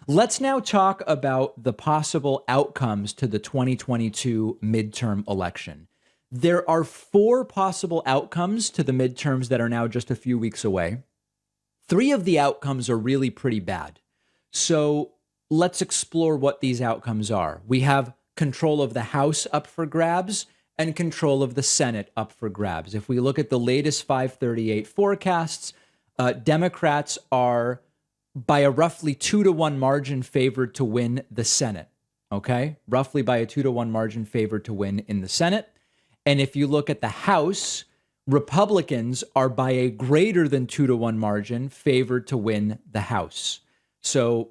Let's now talk about the possible outcomes to the 2022 midterm election. There are four possible outcomes to the midterms that are now just a few weeks away. Three of the outcomes are really pretty bad. So let's explore what these outcomes are. We have control of the House up for grabs and control of the Senate up for grabs. If we look at the latest 538 forecasts, Democrats are by a roughly 2-to-1 margin favored to win the Senate. Okay? Roughly by a 2-to-1 margin favored to win in the Senate. And if you look at the House, Republicans are by a greater than 2-to-1 margin favored to win the House. So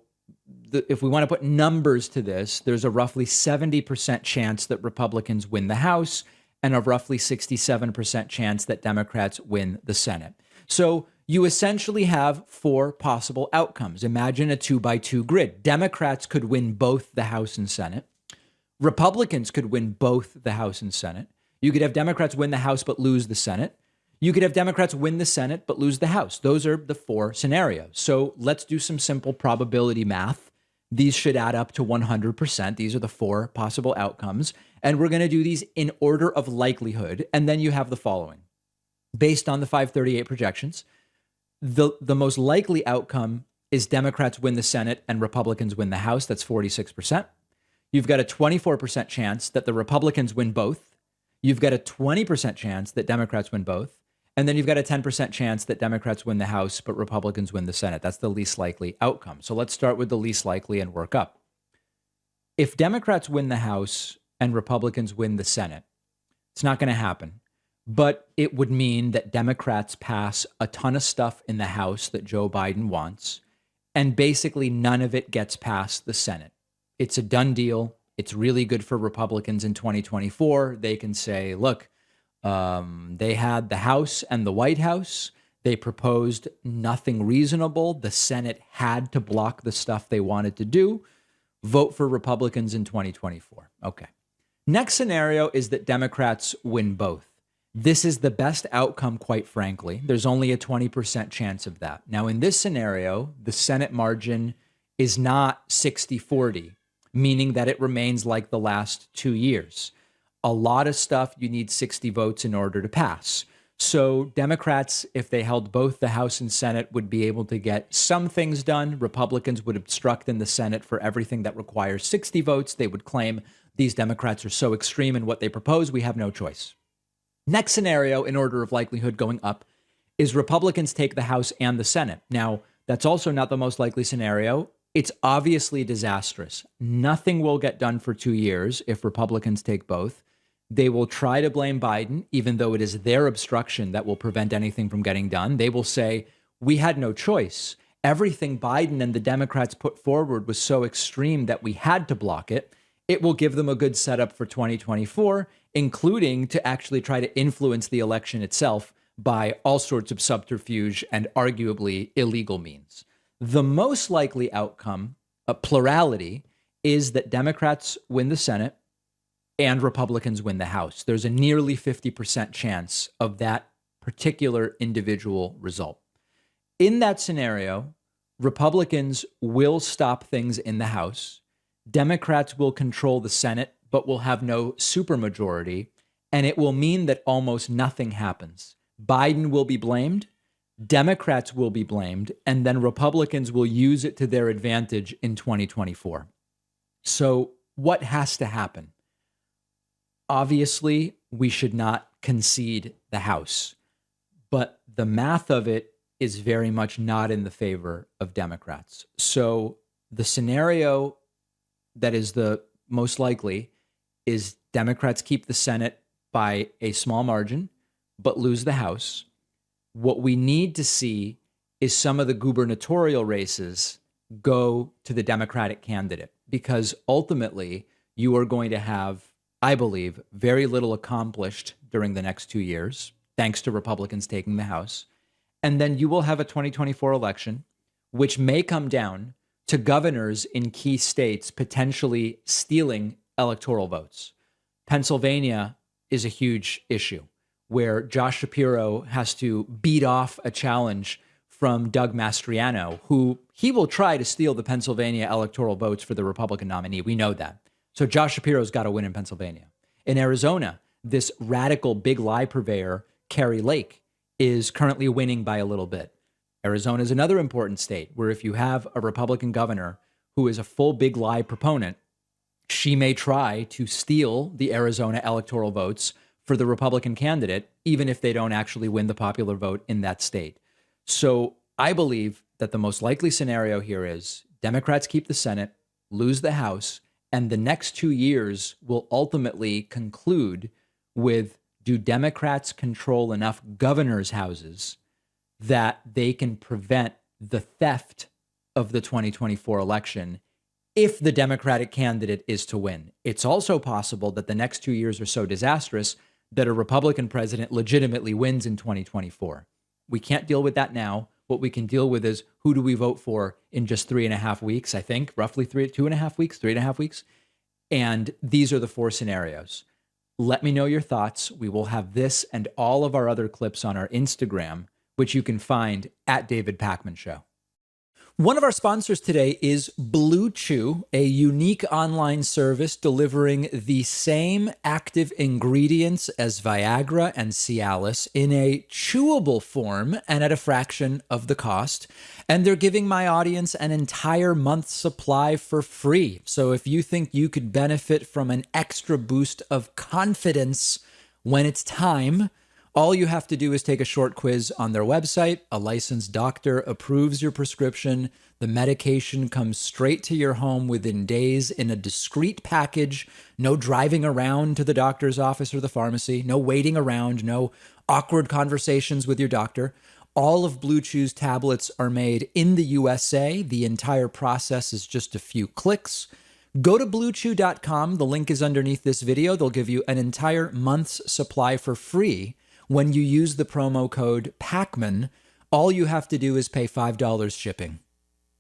if we want to put numbers to this, there's a roughly 70% chance that Republicans win the House and a roughly 67% chance that Democrats win the Senate. So you essentially have four possible outcomes. Imagine a 2-by-2 grid. Democrats could win both the House and Senate. Republicans could win both the House and Senate. You could have Democrats win the House but lose the Senate. You could have Democrats win the Senate but lose the House. Those are the four scenarios. So let's do some simple probability math. These should add up to 100%. These are the four possible outcomes. And we're going to do these in order of likelihood. And then you have the following. Based on the 538 projections, the most likely outcome is Democrats win the Senate and Republicans win the House. That's 46%. You've got a 24% chance that the Republicans win both. You've got a 20% chance that Democrats win both. And then you've got a 10% chance that Democrats win the House, but Republicans win the Senate. That's the least likely outcome. So let's start with the least likely and work up. If Democrats win the House and Republicans win the Senate, it's not going to happen. But it would mean that Democrats pass a ton of stuff in the House that Joe Biden wants, and basically none of it gets past the Senate. It's a done deal. It's really good for Republicans in 2024. They can say, look, they had the House and the White House. They proposed nothing reasonable. The Senate had to block the stuff they wanted to do. Vote for Republicans in 2024. Okay. Next scenario is that Democrats win both. This is the best outcome, quite frankly. There's only a 20% chance of that. Now, in this scenario, the Senate margin is not 60-40, meaning that it remains like the last 2 years. A lot of stuff you need 60 votes in order to pass. So Democrats, if they held both the House and Senate, would be able to get some things done. Republicans would obstruct in the Senate for everything that requires 60 votes. They would claim these Democrats are so extreme in what they propose, we have no choice. Next scenario, in order of likelihood going up, is Republicans take the House and the Senate. Now, that's also not the most likely scenario. It's obviously disastrous. Nothing will get done for 2 years if Republicans take both. They will try to blame Biden, even though it is their obstruction that will prevent anything from getting done. They will say, we had no choice. Everything Biden and the Democrats put forward was so extreme that we had to block it. It will give them a good setup for 2024, including to actually try to influence the election itself by all sorts of subterfuge and arguably illegal means. The most likely outcome, a plurality, is that Democrats win the Senate and Republicans win the House. There's a nearly 50% chance of that particular individual result. In that scenario, Republicans will stop things in the House. Democrats will control the Senate, but will have no supermajority, and it will mean that almost nothing happens. Biden will be blamed, Democrats will be blamed, and then Republicans will use it to their advantage in 2024. So what has to happen? Obviously, we should not concede the House, but the math of it is very much not in the favor of Democrats. So the scenario that is the most likely is Democrats keep the Senate by a small margin, but lose the House. What we need to see is some of the gubernatorial races go to the Democratic candidate, because ultimately you are going to have, I believe, very little accomplished during the next 2 years, thanks to Republicans taking the House. And then you will have a 2024 election, which may come down to governors in key states potentially stealing electoral votes. Pennsylvania is a huge issue where Josh Shapiro has to beat off a challenge from Doug Mastriano, who he will try to steal the Pennsylvania electoral votes for the Republican nominee. We know that. So Josh Shapiro's got to win in Pennsylvania. In Arizona, this radical big lie purveyor, Carrie Lake, is currently winning by a little bit. Arizona is another important state where if you have a Republican governor who is a full big lie proponent, she may try to steal the Arizona electoral votes for the Republican candidate, even if they don't actually win the popular vote in that state. So I believe that the most likely scenario here is Democrats keep the Senate, lose the House, and the next 2 years will ultimately conclude with, do Democrats control enough governors' houses that they can prevent the theft of the 2024 election if the Democratic candidate is to win? It's also possible that the next 2 years are so disastrous that a Republican president legitimately wins in 2024. We can't deal with that now. What we can deal with is, who do we vote for in just 3.5 weeks? I think roughly 2.5 weeks, 3.5 weeks. And these are the 4 scenarios. Let me know your thoughts. We will have this and all of our other clips on our Instagram, which you can find at David Pakman Show. One of our sponsors today is Blue Chew, a unique online service delivering the same active ingredients as Viagra and Cialis in a chewable form and at a fraction of the cost. And they're giving my audience an entire month's supply for free. So if you think you could benefit from an extra boost of confidence when it's time, all you have to do is take a short quiz on their website. A licensed doctor approves your prescription. The medication comes straight to your home within days in a discreet package. No driving around to the doctor's office or the pharmacy. No waiting around. No awkward conversations with your doctor. All of Blue Chew's tablets are made in the USA. The entire process is just a few clicks. Go to bluechew.com. The link is underneath this video. They'll give you an entire month's supply for free when you use the promo code PACMAN. All you have to do is pay $5 shipping.